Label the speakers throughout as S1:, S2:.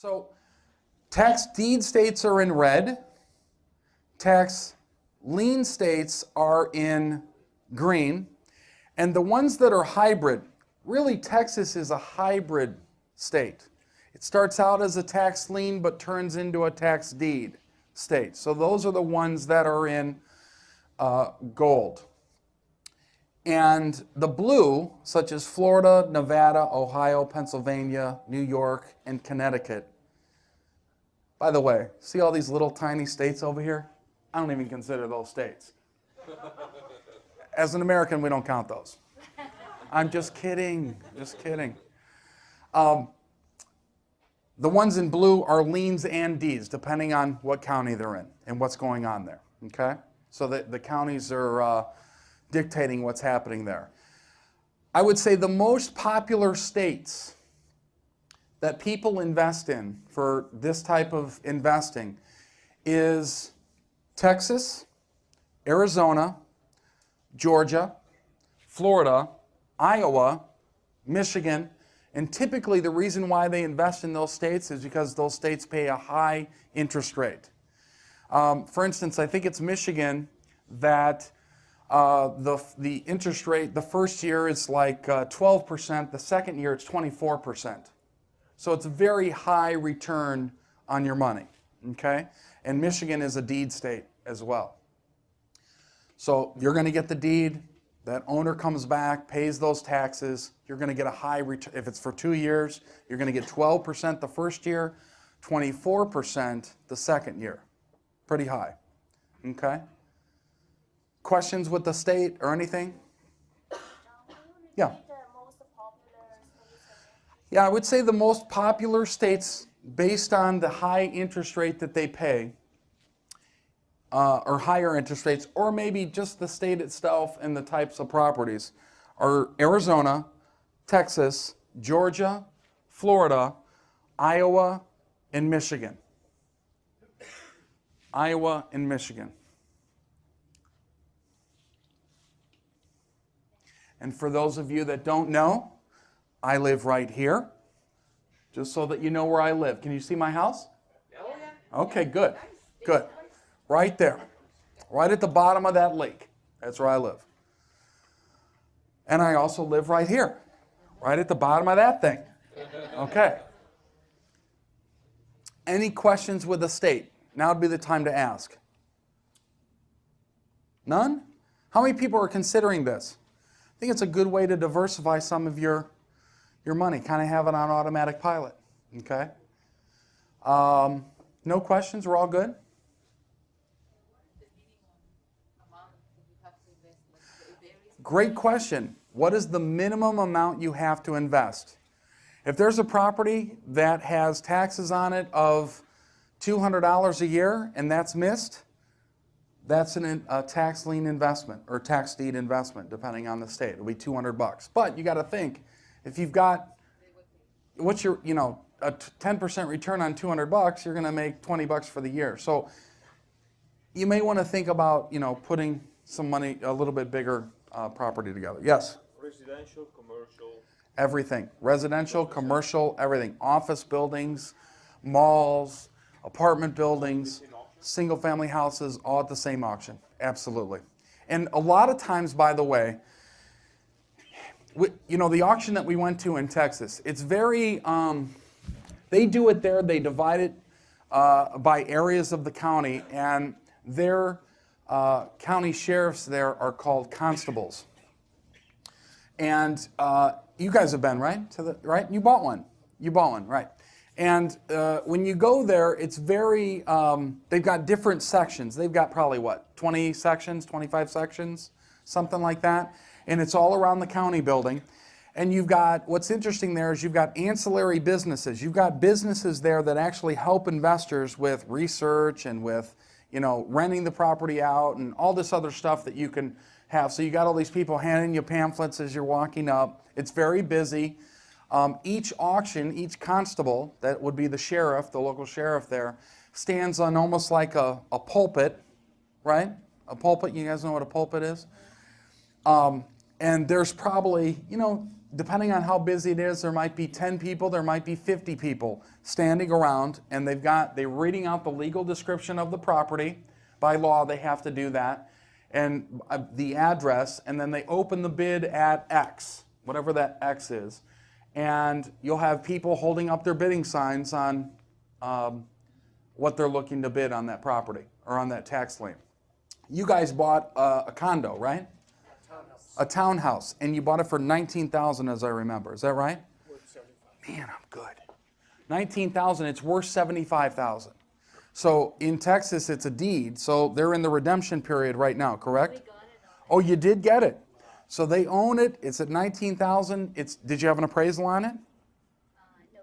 S1: So tax deed states are in red. Tax lien states are in green. And the ones that are hybrid, really Texas is a hybrid state. It starts out as a tax lien but turns into a tax deed state. So those are the ones that are in gold. And the blue, such as Florida, Nevada, Ohio, Pennsylvania, New York, and Connecticut. By the way, see all these little tiny states over here? I don't even consider those states. As an American, we don't count those. I'm just kidding, just kidding. The ones in blue are liens and deeds, depending on what county they're in and what's going on there, okay? So the counties are dictating what's happening there. I would say the most popular states that people invest in for this type of investing is Texas, Arizona, Georgia, Florida, Iowa, Michigan, and typically the reason why they invest in those states is because those states pay a high interest rate. For instance, I think it's Michigan that the interest rate, the first year is like 12%, the second year it's 24%. So it's a very high return on your money, okay? And Michigan is a deed state as well. So you're going to get the deed, that owner comes back, pays those taxes, you're going to get a high return. If it's for 2 years, you're going to get 12% the first year, 24% the second year. Pretty high, okay? Questions with the state or anything? Yeah. Yeah, I would say the most popular states, based on the high interest rate that they pay, or higher interest rates, or maybe just the state itself and the types of properties, are Arizona, Texas, Georgia, Florida, Iowa, and Michigan. Iowa and Michigan. And for those of you that don't know, I live right here, just so that you know where I live. Can you see my house? Oh, yeah. Okay, good, good. Right there, right at the bottom of that lake. That's where I live. And I also live right here, right at the bottom of that thing. Okay. Any questions with the state? Now would be the time to ask. None? How many people are considering this? I think it's a good way to diversify some of your money, kind of have it on automatic pilot, okay? No questions, we're all good? Great question. What is the minimum amount you have to invest? If there's a property that has taxes on it of $200 a year and that's missed, that's a tax lien investment or tax deed investment, depending on the state. It'll be $200. But you got to think, if you've got, what's your, a 10% return on $200, you're going to make $20 for the year. So you may want to think about, putting some money, a little bit bigger property together. Yes?
S2: Residential, commercial.
S1: Everything. Residential, commercial, everything. Office buildings, malls, apartment buildings, single-family houses, all at the same auction. Absolutely. And a lot of times, by the way, the auction that we went to in Texas, it's very, they do it there, they divide it by areas of the county, and their county sheriffs there are called constables. And you guys have been, right? Right? You bought one. You bought one, right. And when you go there, it's very, they've got different sections. They've got probably, 20 sections, 25 sections, something like that. And it's all around the county building. And you've got, what's interesting there is you've got ancillary businesses. You've got businesses there that actually help investors with research and with, renting the property out and all this other stuff that you can have. So you got all these people handing you pamphlets as you're walking up. It's very busy. Each auction, each constable, that would be the sheriff, the local sheriff there, stands on almost like a pulpit, right? A pulpit, you guys know what a pulpit is? And there's probably, depending on how busy it is, there might be 10 people, there might be 50 people standing around, and they're reading out the legal description of the property. By law, they have to do that. And the address, and then they open the bid at X, whatever that X is. And you'll have people holding up their bidding signs on what they're looking to bid on that property or on that tax lien. You guys bought a condo, right? A townhouse, and you bought it for $19,000, as I remember. Is that right? Man, I'm good. $19,000. It's worth $75,000. So in Texas, it's a deed. So they're in the redemption period right now, correct?
S3: We got it already.
S1: Oh, you did get it. So they own it. It's at $19,000. Did you have an appraisal on it?
S3: No,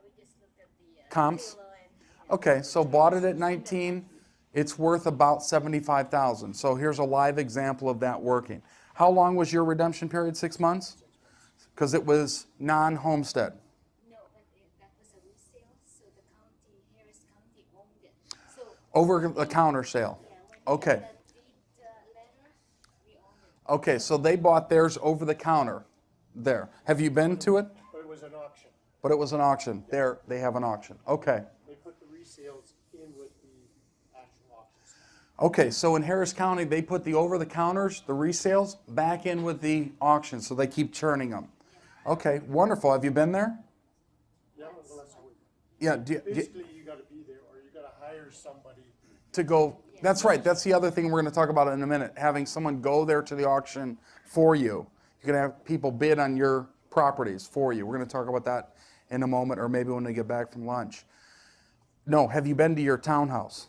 S3: we just looked at the
S1: Comps?
S3: pillow and
S1: Okay, so bought it at 19. It's worth about $75,000. So here's a live example of that working. How long was your redemption period? 6 months? Because it was non-homestead.
S3: no, but that was a resale, so the county, Harris County owned it. So
S1: Over the counter sale.
S3: yeah, when we
S1: Okay.
S3: got that deed letter, we owned it.
S1: Okay, so they bought theirs over the counter there. Have you been to it?
S4: But it was an auction.
S1: But it was an auction. There, they have an auction. Okay.
S4: They put the resales in with the actual auctions.
S1: Okay, so in Harris County, they put the over-the-counters, the resales, back in with the auction, so they keep churning them. Okay, wonderful. Have you been there?
S4: Yeah, it was less a week.
S1: Yeah,
S4: Basically, you gotta be there, or you gotta hire somebody.
S1: to go, that's right, that's the other thing we're going to talk about in a minute, having someone go there to the auction for you. You're going to have people bid on your properties for you. We're going to talk about that in a moment, or maybe when we get back from lunch. No, have you been to your townhouse?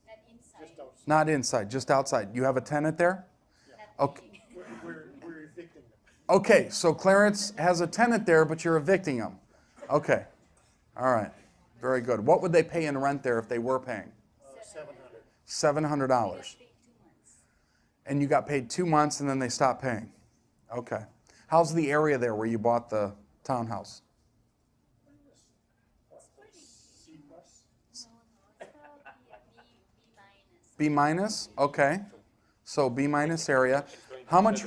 S3: Not inside.
S4: Just outside.
S1: Not inside, just outside. You have a tenant there? Okay.
S4: We're evicting them.
S1: Okay, so Clarence has a tenant there, but you're evicting him. Okay, all right, very good. What would they pay in rent there if they were paying?
S4: 700.
S1: $700.
S3: Paid 2 months.
S1: And you got paid 2 months and then they stopped paying. Okay. How's the area there where you bought the townhouse?
S4: C plus.
S3: No, it's probably a B minus.
S1: B minus? Okay. So B minus area. How much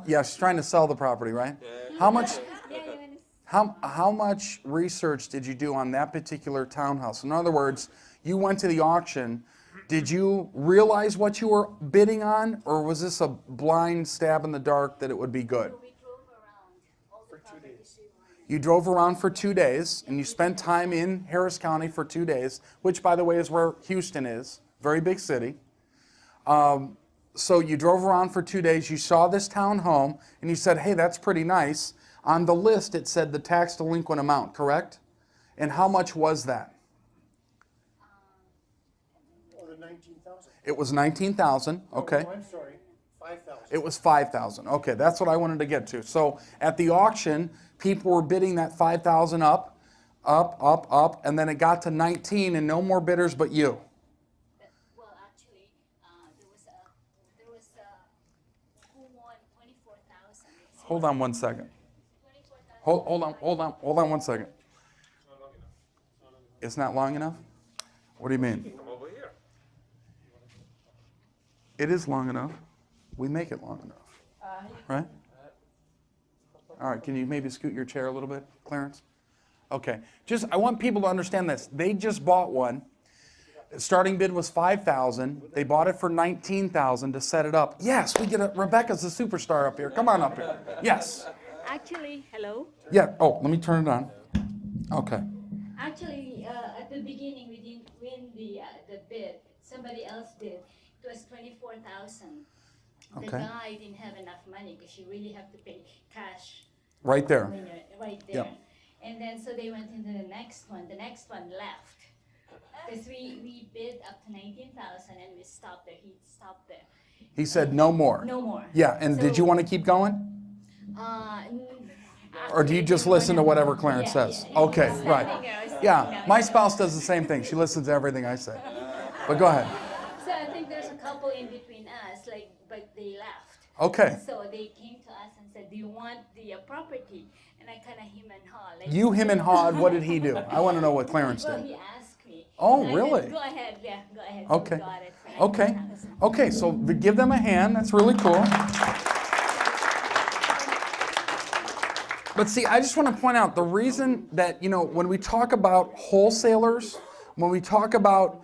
S1: yeah, she's trying to sell the property, right? How much
S3: Yeah, you understand.
S1: how much research did you do on that particular townhouse? In other words, you went to the auction. Did you realize what you were bidding on, or was this a blind stab in the dark that it would be good?
S3: So we drove around all the properties we wanted.
S1: You drove around for 2 days, and you spent time in Harris County for 2 days, which, by the way, is where Houston is, very big city. So you drove around for 2 days, you saw this town home, and you said, hey, that's pretty nice. On the list, it said the tax delinquent amount, correct? And how much was that?
S4: Or the 19,000.
S1: It was $19,000, okay.
S4: Oh, I'm sorry, 5,000.
S1: It was $5,000. Okay, that's what I wanted to get to. So at the auction, people were bidding that $5,000 up, and then it got to 19 and no more bidders but you.
S3: Well, actually, there was who won 24,000.
S1: Hold on 1 second.
S3: 24,000.
S1: Hold on 1 second. It's not long enough? What do you mean?
S2: Over here.
S1: It is long enough. We make it long enough. Right? All right, can you maybe scoot your chair a little bit, Clarence? Okay. I want people to understand this. They just bought one. The starting bid was $5,000. They bought it for $19,000 to set it up. Yes, we get it. Rebecca's the superstar up here. Come on up here. Yes.
S3: Actually, hello.
S1: Yeah. Oh, let me turn it on. Okay.
S3: Actually, at the beginning, we didn't win the bid. Somebody else did. It was 24,000. The
S1: Okay.
S3: guy didn't have enough money because you really have to pay cash
S1: Right there.
S3: when you're right there.
S1: Yep.
S3: And then so they went into the next one. The next one left because we bid up to 19,000 and we stopped there. He stopped there.
S1: He said no more.
S3: No more.
S1: Yeah, and did
S3: So,
S1: you want to keep going? Or do you just listen to whatever Clarence says? Okay, right. Yeah, my spouse does the same thing. She listens to everything I say. But go ahead.
S3: So I think there's a couple in between us, but they left.
S1: Okay.
S3: So they came to us and said, "Do you want the property?" And I kind of him and haw. Like,
S1: You, him, and hawed, what did he do? I want to know what Clarence
S3: Well,
S1: did.
S3: he asked me.
S1: Oh,
S3: And I
S1: really?
S3: said, go ahead, yeah, go ahead.
S1: Okay.
S3: So we got it for
S1: Okay.
S3: 19,000.
S1: Okay, so give them a hand. That's really cool. But see, I just want to point out the reason that, when we talk about wholesalers, when we talk about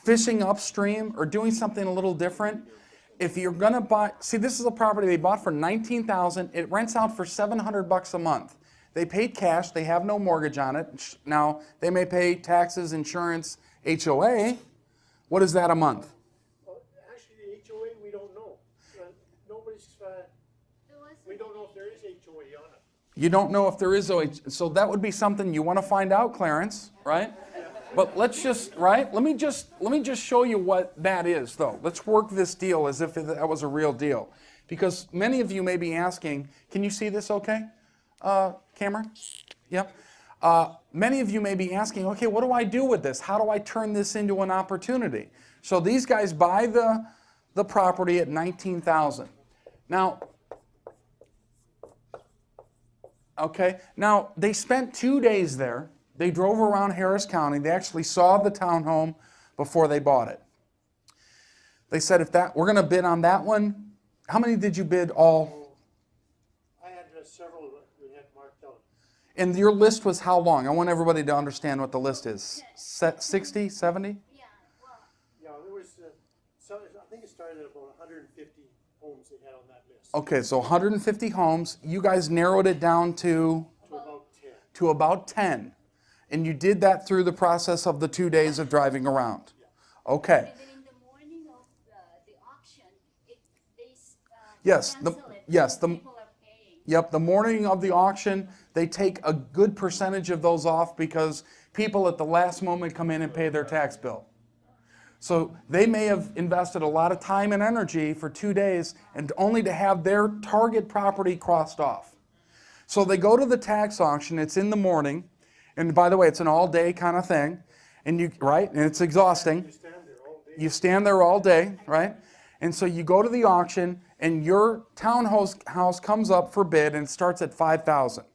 S1: fishing upstream or doing something a little different, if you're going to buy, see, this is a property they bought for $19,000. It rents out for $700 a month. They paid cash. They have no mortgage on it. Now, they may pay taxes, insurance, HOA. What is that a month?
S4: Well, actually, the HOA, we don't know. We don't know if there is HOA on it.
S1: You don't know if there is OH, so that would be something you want to find out, Clarence, right? But let's just, right? Let me just show you what that is, though. Let's work this deal as if that was a real deal, because many of you may be asking, can you see this okay, Cameron? Yep. Many of you may be asking, okay, what do I do with this? How do I turn this into an opportunity? So these guys buy the property at $19,000. Now. Okay, now they spent 2 days there. They drove around Harris County. They actually saw the townhome before they bought it. They said, we're going to bid on that one. How many did you bid all?
S4: I had several that we had marked out.
S1: And your list was how long? I want everybody to understand what the list is. 60, 70?
S3: Yeah, well,
S4: Yeah, there was, I think it started at about 150 homes they had on that list.
S1: Okay, so 150 homes. You guys narrowed it down to
S4: About 10.
S1: about 10. And you did that through the process of the 2 days of driving around. Okay.
S3: and then in the morning of the auction, they
S1: Yes,
S3: cancel it
S1: yes,
S3: because people are paying.
S1: Yep, the morning of the auction, they take a good percentage of those off because people at the last moment come in and pay their tax bill. So they may have invested a lot of time and energy for 2 days and only to have their target property crossed off. So they go to the tax auction, it's in the morning, and by the way, it's an all-day kind of thing, and and it's exhausting.
S4: You stand there all day.
S1: You stand there all day, right? And so you go to the auction, and your townhouse comes up for bid, and it starts at $5,000.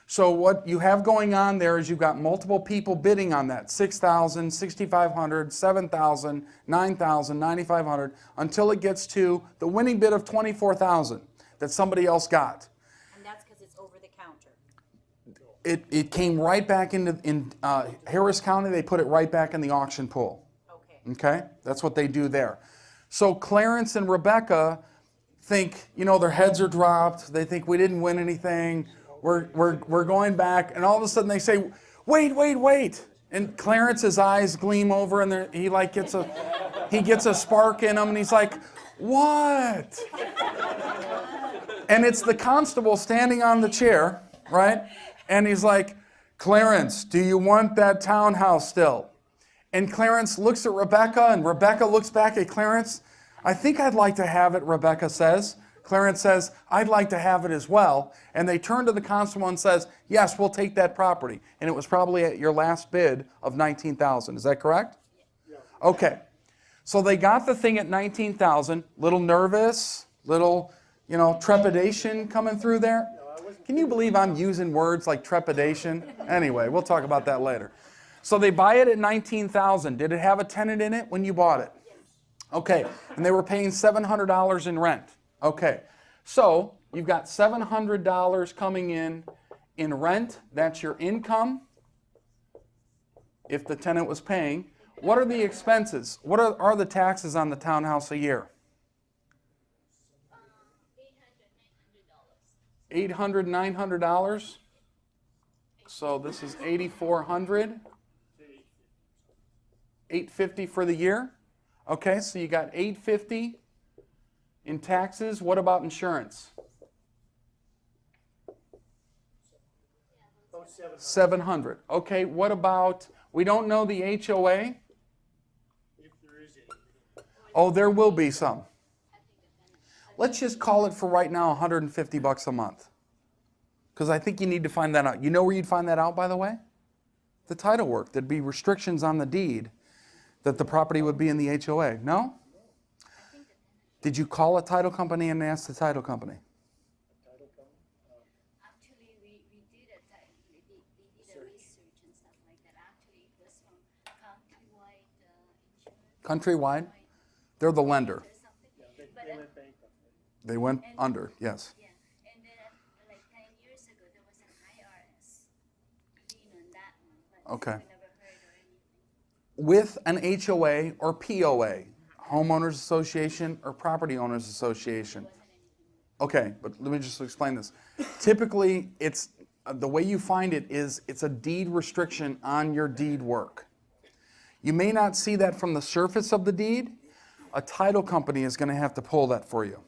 S1: So what you have going on there is you've got multiple people bidding on that, $6,000, $6,500, $7,000, $9,000, $9,500, until it gets to the winning bid of $24,000 that somebody else got.
S5: And that's because it's over the counter.
S1: It came right back in Harris County. They put it right back in the auction pool.
S5: Okay.
S1: Okay, that's what they do there. So Clarence and Rebecca think, their heads are dropped. They think we didn't win anything. We're going back, and all of a sudden they say, wait. And Clarence's eyes gleam over, and he gets a spark in him, and he's like, what? And it's the constable standing on the chair, right? And he's like, Clarence, do you want that townhouse still? And Clarence looks at Rebecca, and Rebecca looks back at Clarence. I think I'd like to have it, Rebecca says. Clarence says, I'd like to have it as well. And they turn to the constable and says, yes, we'll take that property. And it was probably at your last bid of $19,000. Is that correct?
S4: Yeah.
S1: Okay. So they got the thing at $19,000. Little nervous, little, trepidation coming through there. Can you believe I'm using words like trepidation? Anyway, we'll talk about that later. So they buy it at $19,000. Did it have a tenant in it when you bought it?
S3: Yes.
S1: Okay. And they were paying $700 in rent. Okay, so you've got $700 coming in rent. That's your income if the tenant was paying. What are the expenses? What are the taxes on the townhouse a year? $800, $900. So this is $8,400. $850 for the year. Okay, so you got $850. In taxes. What about insurance?
S4: About 700.
S1: $700. Okay, what about, we don't know the HOA?
S4: If there is any.
S1: Oh, there will be some. Let's just call it for right now $150 a month. Because I think you need to find that out. You know where you'd find that out, by the way? The title work. There'd be restrictions on the deed that the property would be in the HOA. No? Did you call a title company and ask the title company?
S3: Actually, we did a research and stuff like that. Actually, it was from Countrywide Insurance.
S1: Countrywide? They're the lender.
S3: Or something.
S4: They went bankrupt.
S1: They went under, yes.
S3: Yeah, and then like 10 years ago,
S1: Okay. With an HOA or POA, homeowners association or property owners association. Okay, but let me just explain this. Typically, it's the way you find it is it's a deed restriction on your deed work. You may not see that from the surface of the deed. A title company is going to have to pull that for you.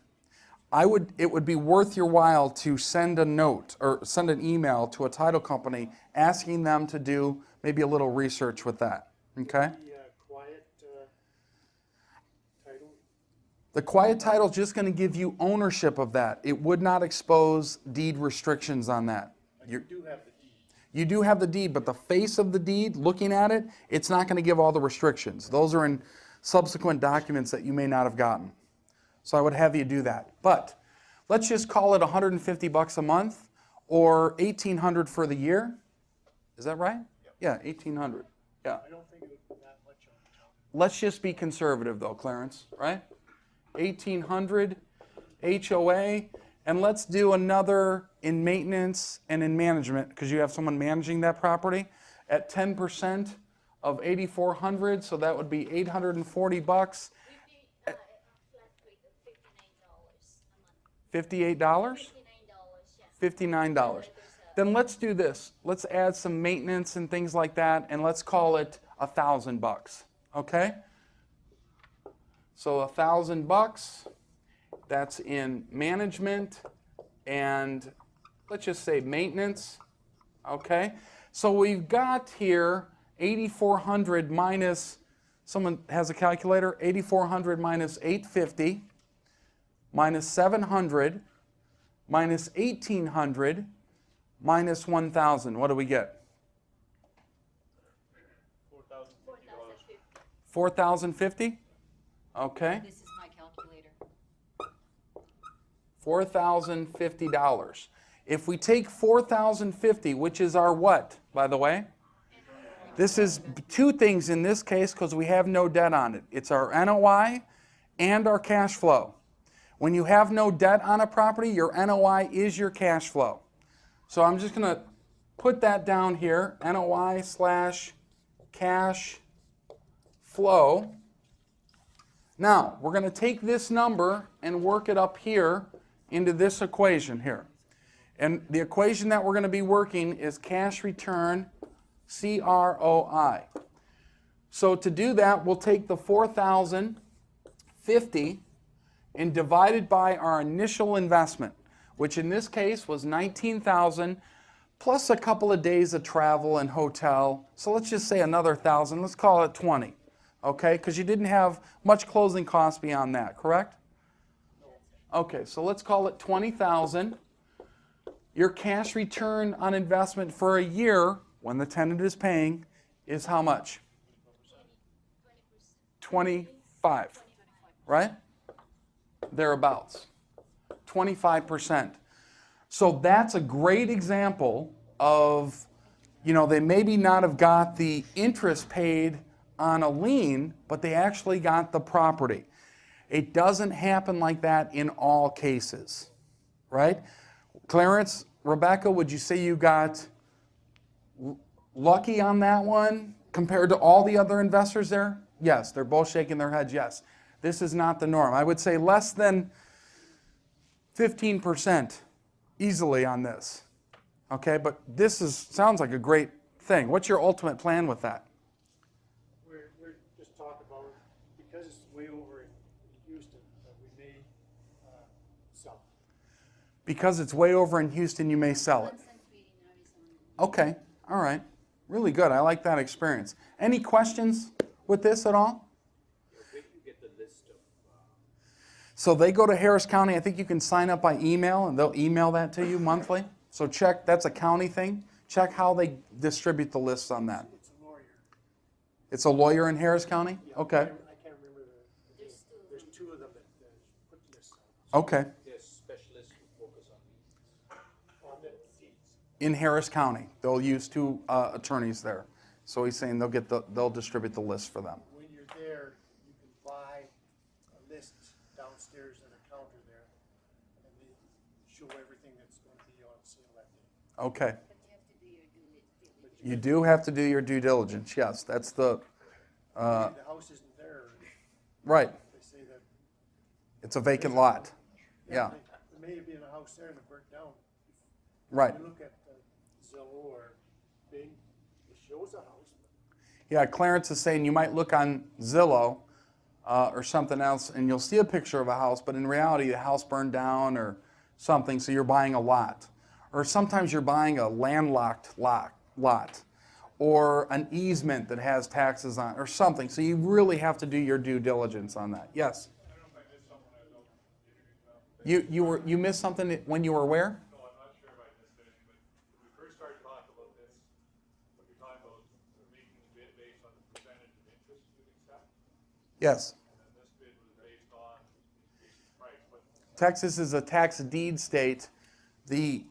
S1: It would be worth your while to send a note or send an email to a title company asking them to do maybe a little research with that. Okay?
S4: The quiet title.
S1: The quiet title is just going to give you ownership of that. It would not expose deed restrictions on that.
S4: You do have the deed.
S1: You do have the deed, but the face of the deed, looking at it, it's not going to give all the restrictions. Those are in subsequent documents that you may not have gotten. So I would have you do that. But let's just call it $150 a month or $1,800 for the year. Is that right? Yeah, $1,800. Yeah.
S4: I don't think it would be that much on the town.
S1: Let's just be conservative though, Clarence, right? $1,800 HOA, and let's do another in maintenance and in management because you have someone managing that property at 10% of $8,400, so that would be $840.
S3: We'd be a flat rate of $58 a month.
S1: $58?
S3: $59, yes.
S1: $59. Then let's do this. Let's add some maintenance and things like that, and let's call it $1,000. Okay? So $1,000. That's in management and let's just say maintenance. Okay? So we've got here 8,400 minus, someone has a calculator, 8,400 minus 850 minus 700 minus 1,800 minus 1,000. What do we get? $4,050. Okay.
S5: This is my calculator.
S1: $4,050. If we take $4,050, which is our what, by the way? This is two things in this case because we have no debt on it. It's our NOI and our cash flow. When you have no debt on a property, your NOI is your cash flow. So I'm just going to put that down here, NOI slash cash flow. Now, we're going to take this number and work it up here into this equation here. And the equation that we're going to be working is cash return, CROI. So to do that, we'll take the $4,050 and divide it by our initial investment, which in this case was $19,000 plus a couple of days of travel and hotel. So let's just say another $1,000. Let's call it $20,000, okay? Because you didn't have much closing costs beyond that, correct? Okay, so let's call it $20,000. Your cash return on investment for a year, when the tenant is paying, is how much? 25, right? Thereabouts. 25%. So that's a great example of, they maybe not have got the interest paid on a lien, but they actually got the property. It doesn't happen like that in all cases, right? Clarence, Rebecca, would you say you got lucky on that one compared to all the other investors there? Yes, they're both shaking their heads, yes. This is not the norm. I would say less than 15% easily on this. Okay, but this sounds like a great thing. What's your ultimate plan with that?
S4: We're just talking about, because it's way over in Houston, that we may sell.
S1: Because it's way over in Houston, you may sell it. Okay, all right. Really good. I like that experience. Any questions with this at all?
S2: Where do you get the list of?
S1: So they go to Harris County. I think you can sign up by email, and they'll email that to you monthly. So check, that's a county thing. Check how they distribute the lists on that.
S4: It's a lawyer.
S1: It's a lawyer in Harris County?
S4: Yeah,
S1: Okay.
S4: I can't remember the name. There's two of them that put lists out.
S1: Okay.
S2: There's specialists who focus on these.
S4: On the deeds.
S1: In Harris County. They'll use two attorneys there. So he's saying they'll distribute the list for them.
S4: When you're there, you can buy a list downstairs at a counter there, and they show everything that's going to be on sale that day.
S1: Okay. You do have to do your due diligence, yes. That's the,
S4: The house isn't there,
S1: right.
S4: they say that.
S1: It's a vacant lot. Yeah,
S4: There may have been a house there and it burnt down.
S1: right.
S4: If you look at Zillow or Bing, it shows a house.
S1: Yeah, Clarence is saying you might look on Zillow or something else and you'll see a picture of a house, but in reality the house burned down or something, so you're buying a lot. Or sometimes you're buying a landlocked lot or an easement that has taxes on or something. So you really have to do your due diligence on that. Yes? You missed something when you were where?
S6: No, I'm not sure if I missed anything, but when we first started talking about this, what you're talking about making the bid based on the percentage of interest you accept,
S1: Yes.
S6: and then this bid was based on the price. But
S1: Texas is a tax deed state. The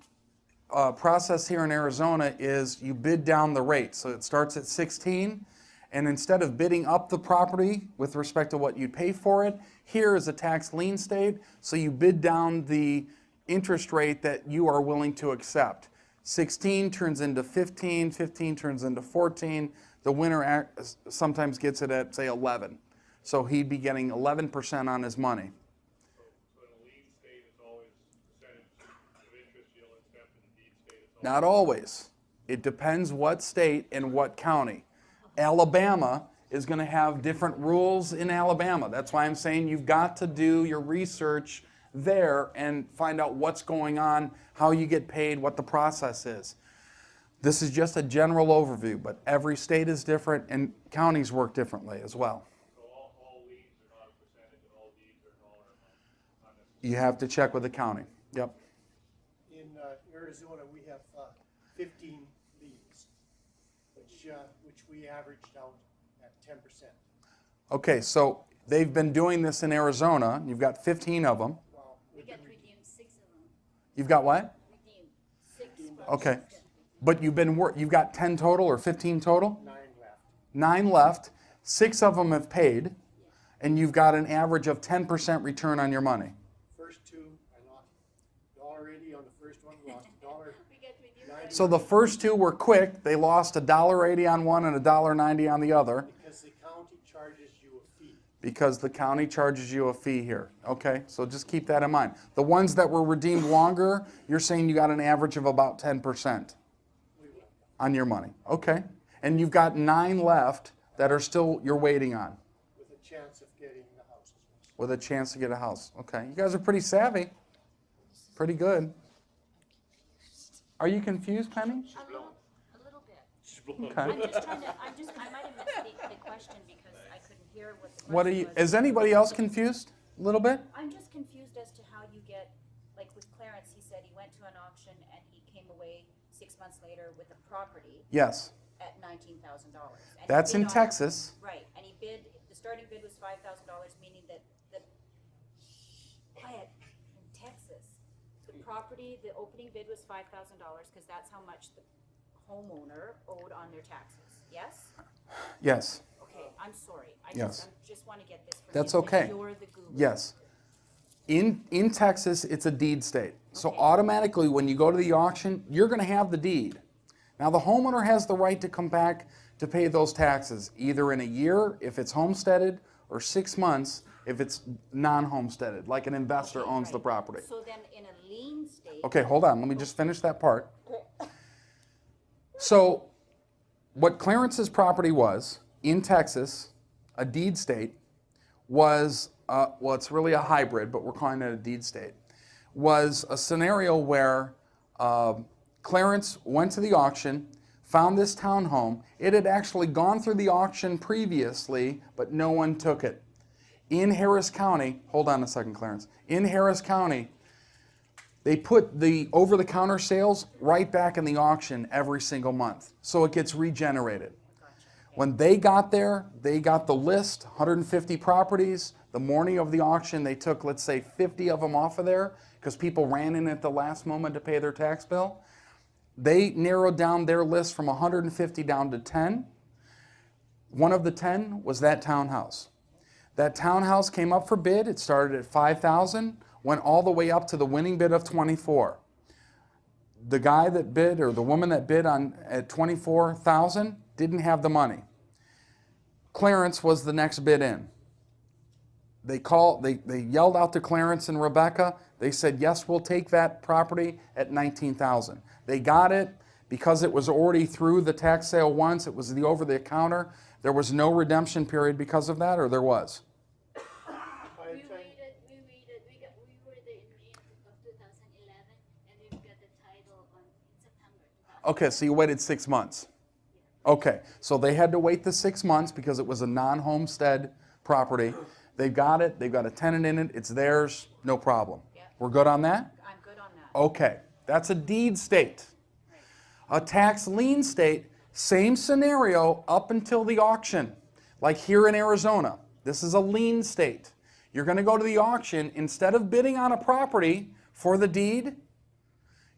S1: process here in Arizona is you bid down the rate. So it starts at 16, and instead of bidding up the property with respect to what you'd pay for it, here is a tax lien state, so you bid down the interest rate that you are willing to accept. 16 turns into 15, 15 turns into 14. The winner sometimes gets it at, say, 11. So he'd be getting 11% on his money.
S6: so in a lien state, it's always percentage of interest you'll accept. In a deed state, it's always.
S1: Not always. It depends what state and what county. Alabama is going to have different rules in Alabama. That's why I'm saying you've got to do your research there and find out what's going on, how you get paid, what the process is. This is just a general overview, but every state is different and counties work differently as well.
S6: So all liens are not a percentage, and all deeds are dollar amount. Not necessarily.
S1: You have to check with the county. Yep.
S4: In Arizona, we have 15 leads, which we averaged out at 10%.
S1: Okay, so they've been doing this in Arizona. You've got 15 of them.
S4: Well,
S3: We got redeemed 6 of them.
S1: You've got what?
S3: Redeemed 6.
S1: Okay. But you've got 10 total or 15 total?
S4: 9 left.
S1: 9 left. 6 of them have paid, and you've got an average of 10% return on your money.
S4: First 2, I lost $1.80 on the first one, lost $1.90.
S3: We got redeemed.
S1: So the first 2 were quick. They lost $1.80 on one and $1.90 on the other
S4: Because the county charges you a fee.
S1: because the county charges you a fee here. Okay, so just keep that in mind. The ones that were redeemed longer, you're saying you got an average of about 10% on your money. Okay, and you've got 9 left that are still you're waiting on
S4: With a chance of getting the houses.
S1: with a chance to get a house. Okay, you guys are pretty savvy. Pretty good. Are you confused, Penny?
S5: A little bit.
S1: Okay.
S5: I'm just trying to, I might have missed the question because I couldn't hear what the question
S1: What are you?
S5: was.
S1: Is anybody else confused? A little bit?
S5: I'm just confused as to how you get, like with Clarence, he said he went to an auction and he came away 6 months later with a property
S1: Yes.
S5: at $19,000.
S1: That's in Texas.
S5: Right, and he bid, the starting bid was $5,000, meaning that quiet, in Texas, the property, the opening bid was $5,000, because that's how much the homeowner owed on their taxes, yes?
S1: Yes.
S5: Okay, I'm sorry, I
S1: Yes.
S5: just wanna get this from you.
S1: That's
S5: 'cause
S1: okay.
S5: You're the guru.
S1: Yes. In Texas, it's a deed state. So
S5: Okay.
S1: automatically, when you go to the auction, you're going to have the deed. Now, the homeowner has the right to come back to pay those taxes, either in a year if it's homesteaded, or 6 months if it's non-homesteaded, like an investor
S5: Okay,
S1: owns the
S5: right.
S1: property.
S5: So then in a lien state.
S1: Okay, hold on. Let me just finish that part. So, what Clarence's property was in Texas, a deed state, was, well, it's really a hybrid, but we're calling it a deed state, was a scenario where Clarence went to the auction, found this townhome. It had actually gone through the auction previously, but no one took it. In Harris County, hold on a second, Clarence. In Harris County, they put the over-the-counter sales right back in the auction every single month, so it gets regenerated. When they got there, they got the list, 150 properties. The morning of the auction, they took, let's say, 50 of them off of there because people ran in at the last moment to pay their tax bill. They narrowed down their list from 150 down to 10. One of the 10 was that townhouse. That townhouse came up for bid. It started at $5,000, went all the way up to the winning bid of $24,000. the guy that bid or the woman that bid on at 24,000 didn't have the money. Clarence was the next bid in. They yelled out to Clarence and Rebecca. They said, yes, we'll take that property at 19,000. They got it because it was already through the tax sale once. It was the over the counter. There was no redemption period because of that, or there was?
S3: We were there in May of 2011, and we got the title in September.
S1: Okay, so you waited 6 months. Okay, so they had to wait the 6 months because it was a non-homestead property. They got it, they've got a tenant in it, it's theirs, no problem.
S5: Yeah.
S1: We're good on that?
S5: I'm good on that.
S1: Okay, that's a deed state. A tax lien state, same scenario up until the auction. Like here in Arizona, this is a lien state. You're going to go to the auction, instead of bidding on a property for the deed,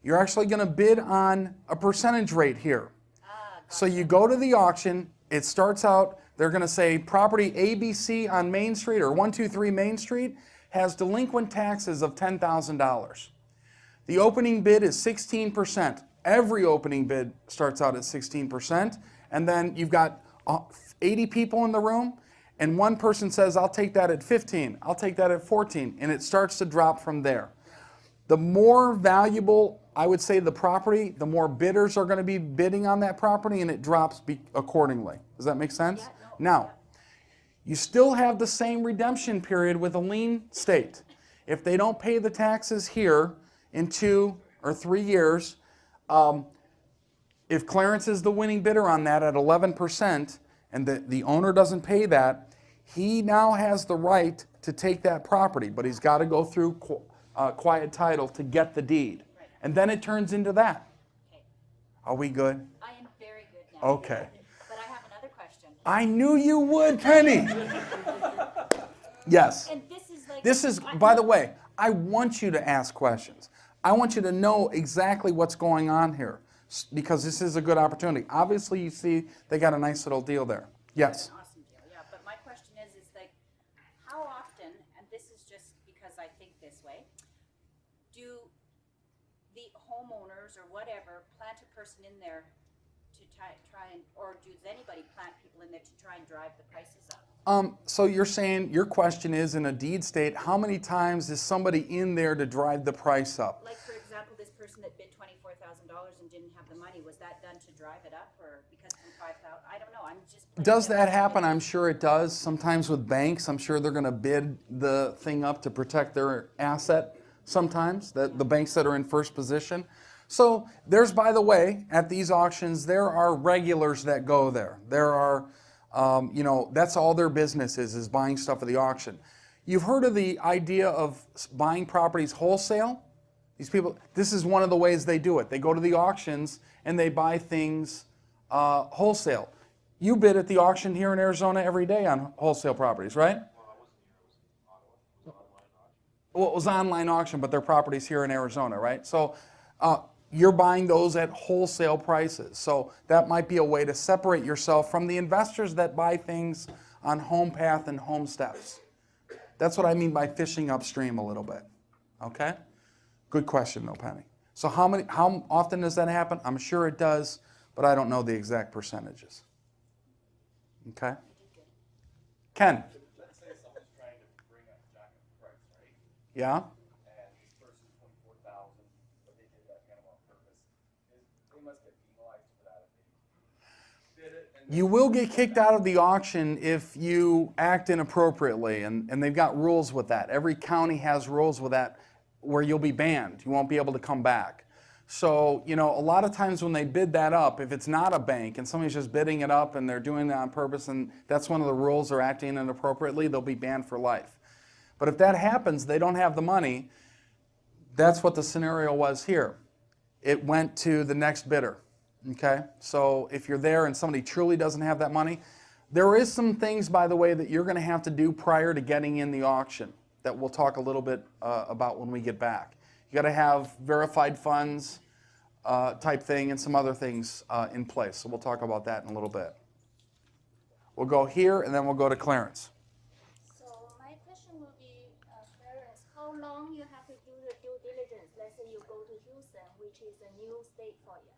S1: you're actually going to bid on a percentage rate here. So you go to the auction, it starts out, they're going to say property ABC on Main Street or 123 Main Street has delinquent taxes of $10,000. The opening bid is 16%. Every opening bid starts out at 16%. And then you've got 80 people in the room, and one person says, I'll take that at 15, I'll take that at 14, and it starts to drop from there. The more valuable, I would say, the property, the more bidders are going to be bidding on that property, and it drops accordingly. Does that make sense?
S5: Yeah, no,
S1: Now, you still have the same redemption period with a lien state. If they don't pay the taxes here in 2 or 3 years, if Clarence is the winning bidder on that at 11% and the owner doesn't pay that, he now has the right to take that property, but he's got to go through quiet title to get the deed. And then it turns into that.
S5: Okay.
S1: Are we good?
S5: I am very good now.
S1: Okay.
S5: But I have another question.
S1: I knew you would, Penny. Yes.
S5: And this is like...
S1: This is, by the way, I want you to ask questions. I want you to know exactly what's going on here because this is a good opportunity. Obviously, you see they got a nice little deal there. Yes.
S5: An awesome deal, yeah. But my question is like, how often, and this is just because I think this way, do the homeowners or whatever plant a person in there to try and, or does anybody plant people in there to try and drive the prices up?
S1: So you're saying, your question is, in a deed state, how many times is somebody in there to drive the price up?
S5: Like, for example, this person that bid $24,000 and didn't have the money, was that done to drive it up, or because from 5,000? I don't know, I'm just...
S1: Does that happen? I'm sure it does. Sometimes with banks, I'm sure they're going to bid the thing up to protect their asset sometimes, the banks that are in first position. So there's, by the way, at these auctions, there are regulars that go there. There are, you know, that's all their business is buying stuff at the auction. You've heard of the idea of buying properties wholesale? These people, this is one of the ways they do it. They go to the auctions and they buy things wholesale. You bid at the auction here in Arizona every day on wholesale properties, right? Well, it was online auction, but their properties here in Arizona, right? So you're buying those at wholesale prices. So that might be a way to separate yourself from the investors that buy things on home path and home steps. That's what I mean by fishing upstream a little bit. Okay? Good question, though, Penny. So how often does that happen? I'm sure it does, but I don't know the exact percentages. Okay? Ken?
S7: Let's say someone's trying to bring a jack of price, right?
S1: Yeah?
S7: And this person's 24,000, but they did that kind of on purpose. They must get penalized for that if they did it. And
S1: You will get kicked out of the auction if you act inappropriately, and they've got rules with that. Every county has rules with that where you'll be banned. You won't be able to come back. So, you know, a lot of times when they bid that up, if it's not a bank and somebody's just bidding it up and they're doing that on purpose and that's one of the rules, they're acting inappropriately, they'll be banned for life. But if that happens, they don't have the money, that's what the scenario was here. It went to the next bidder, okay? So if you're there and somebody truly doesn't have that money, there is some things, by the way, that you're going to have to do prior to getting in the auction that we'll talk a little bit about when we get back. You got to have verified funds type thing and some other things in place. So we'll talk about that in a little bit. We'll go here and then we'll go to Clarence.
S3: So my question will be, Clarence, how
S8: how long you have to do the due diligence? Let's say you go to Houston, which is a new state for you.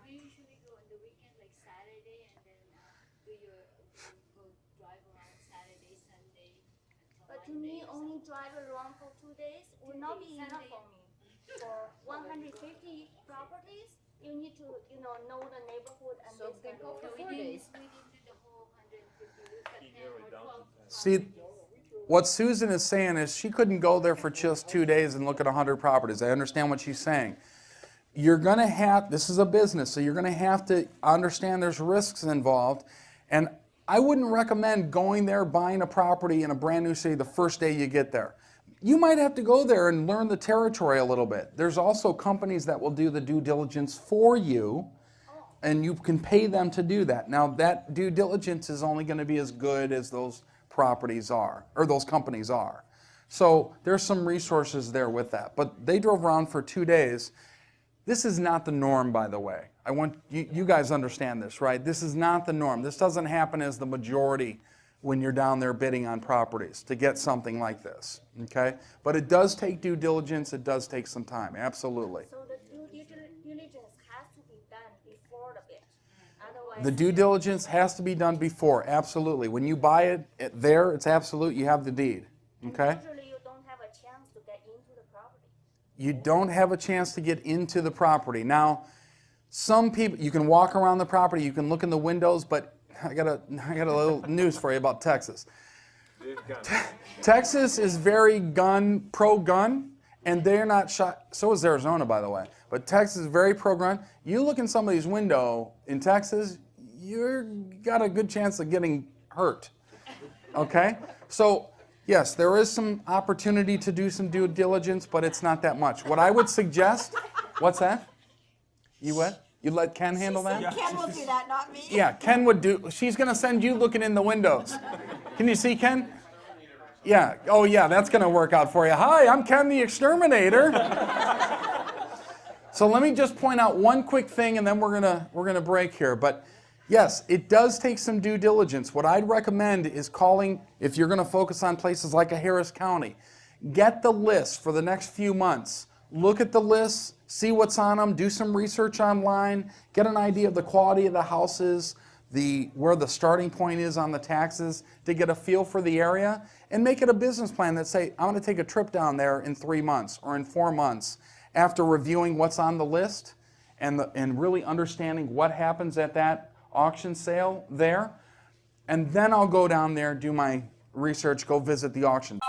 S3: We usually go on the weekend, like Saturday, and then go drive around Saturday, Sunday.
S8: But to me, only drive around for 2 days would not be enough for me. For 150 properties, you need to, know the neighborhood and
S5: So
S8: this
S5: then
S8: kind
S5: go
S8: of
S5: for
S8: thing.
S5: 4 days.
S3: We didn't do the whole 150. We cut 10 or 12.
S1: See, what Susan is saying is she couldn't go there for just 2 days and look at 100 properties. I understand what she's saying. You're going to have, this is a business, so you're going to have to understand there's risks involved. And I wouldn't recommend going there, buying a property in a brand new city the first day you get there. You might have to go there and learn the territory a little bit. There's also companies that will do the due diligence for you, and you can pay them to do that. Now, that due diligence is only going to be as good as those properties are, or those companies are. So there's some resources there with that. But they drove around for 2 days. This is not the norm, by the way. I want you guys understand this, right? This is not the norm. This doesn't happen as the majority when you're down there bidding on properties to get something like this, okay? But it does take due diligence. It does take some time, absolutely.
S8: So the due diligence has to be done before the bid. Otherwise,
S1: The due diligence has to be done before, absolutely. When you buy it there, it's absolute, you have the deed, okay?
S8: usually you don't have a chance to get into the property.
S1: You don't have a chance to get into the property. Now, some people, you can walk around the property, you can look in the windows, but I got a little news for you about Texas. Texas is very pro-gun, and they're not shot. So is Arizona, by the way. But Texas is very pro-gun. You look in somebody's window in Texas, you've got a good chance of getting hurt. Okay? So, yes, there is some opportunity to do some due diligence, but it's not that much. What I would suggest, what's that? You what? You let Ken handle that?
S5: Ken will do that, not me.
S1: Yeah, Ken would do, she's going to send you looking in the windows. Can you see Ken? Yeah, oh yeah, that's going to work out for you. Hi, I'm Ken the Exterminator. So let me just point out one quick thing and then we're going to break here. But yes, it does take some due diligence. What I'd recommend is calling, if you're going to focus on places like a Harris County, get the list for the next few months. Look at the lists, see what's on them, do some research online, get an idea of the quality of the houses, where the starting point is on the taxes, to get a feel for the area, and make it a business plan that say, I'm going to take a trip down there in 3 months or in 4 months after reviewing what's on the list and really understanding what happens at that auction sale there. And then I'll go down there, do my research, go visit the auction.